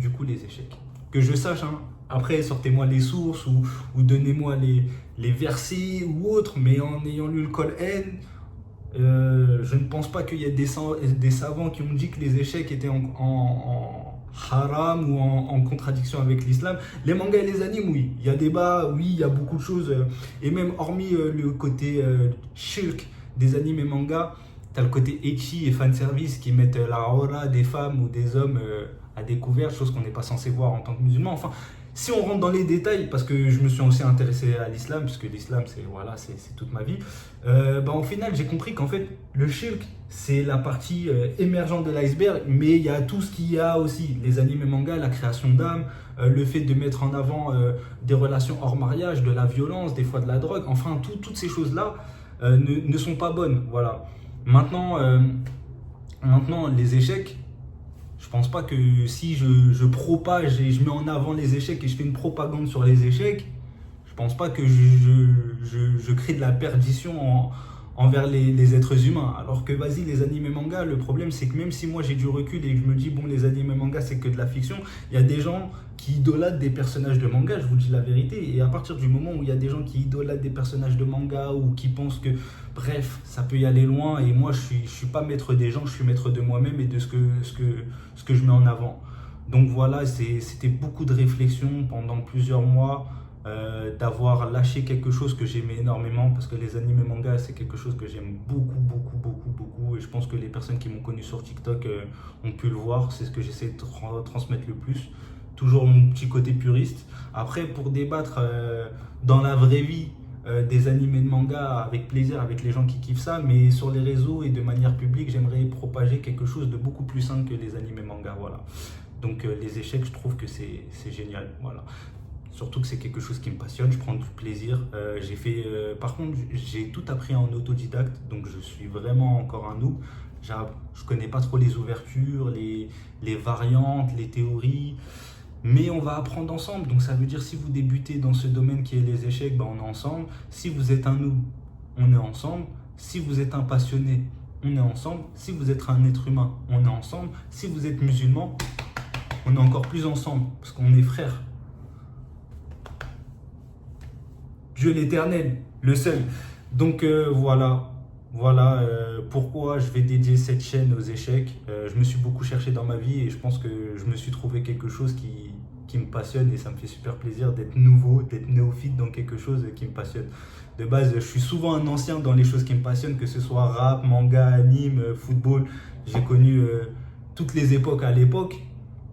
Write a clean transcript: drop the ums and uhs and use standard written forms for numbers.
du coup les échecs. Que je sache, hein. Après, sortez-moi les sources ou donnez-moi les versets ou autres, mais en ayant lu le Coran, je ne pense pas qu'il y ait des savants qui ont dit que les échecs étaient en haram ou en contradiction avec l'islam. Les mangas et les animes, oui. Il y a débat, oui, il y a beaucoup de choses. Et même hormis le côté shirk des animes et mangas, t'as le côté ecchi et fanservice qui mettent la aura des femmes ou des hommes à découvert, chose qu'on n'est pas censé voir en tant que musulman. Enfin, si on rentre dans les détails, parce que je me suis aussi intéressé à l'islam, puisque l'islam, c'est voilà, c'est toute ma vie, au final, j'ai compris qu'en fait, le shirk, c'est la partie émergente de l'iceberg, mais il y a tout ce qu'il y a aussi, les animes et mangas, la création d'âme, le fait de mettre en avant des relations hors mariage, de la violence, des fois de la drogue, enfin, toutes ces choses-là ne sont pas bonnes, voilà. Maintenant, maintenant, les échecs, je pense pas que si je propage et je mets en avant les échecs et je fais une propagande sur les échecs, je pense pas que je crée de la perdition envers les êtres humains. Alors que vas-y, les animés mangas, le problème c'est que même si moi j'ai du recul et que je me dis bon, les animés mangas c'est que de la fiction, il y a des gens qui idolâtrent des personnages de manga, je vous dis la vérité. Et à partir du moment où il y a des gens qui idolâtrent des personnages de manga ou qui pensent que, bref, ça peut y aller loin, et moi je suis pas maître des gens, je suis maître de moi-même et de ce que je mets en avant. Donc voilà, c'était beaucoup de réflexion pendant plusieurs mois, d'avoir lâché quelque chose que j'aimais énormément, parce que les animés mangas c'est quelque chose que j'aime beaucoup, beaucoup, beaucoup, beaucoup, et je pense que les personnes qui m'ont connu sur TikTok ont pu le voir, c'est ce que j'essaie de transmettre le plus. Toujours mon petit côté puriste. Après, pour débattre dans la vraie vie des animés de manga avec plaisir, avec les gens qui kiffent ça, mais sur les réseaux et de manière publique, j'aimerais propager quelque chose de beaucoup plus simple que les animés manga, voilà. Donc les échecs, je trouve que c'est génial, voilà. Surtout que c'est quelque chose qui me passionne, je prends du plaisir. Par contre, j'ai tout appris en autodidacte, donc je suis vraiment encore un noob. Je connais pas trop les ouvertures, les variantes, les théories, mais on va apprendre ensemble. Donc ça veut dire si vous débutez dans ce domaine qui est les échecs, on est ensemble. Si vous êtes un noob, on est ensemble. Si vous êtes un passionné, on est ensemble. Si vous êtes un être humain, on est ensemble. Si vous êtes musulman, on est encore plus ensemble, parce qu'on est frères. Dieu l'éternel, le seul. Donc voilà pourquoi je vais dédier cette chaîne aux échecs. Je me suis beaucoup cherché dans ma vie et je pense que je me suis trouvé quelque chose qui me passionne, et ça me fait super plaisir d'être nouveau, d'être néophyte dans quelque chose qui me passionne. De base, je suis souvent un ancien dans les choses qui me passionnent, que ce soit rap, manga, anime, football. J'ai connu toutes les époques à l'époque.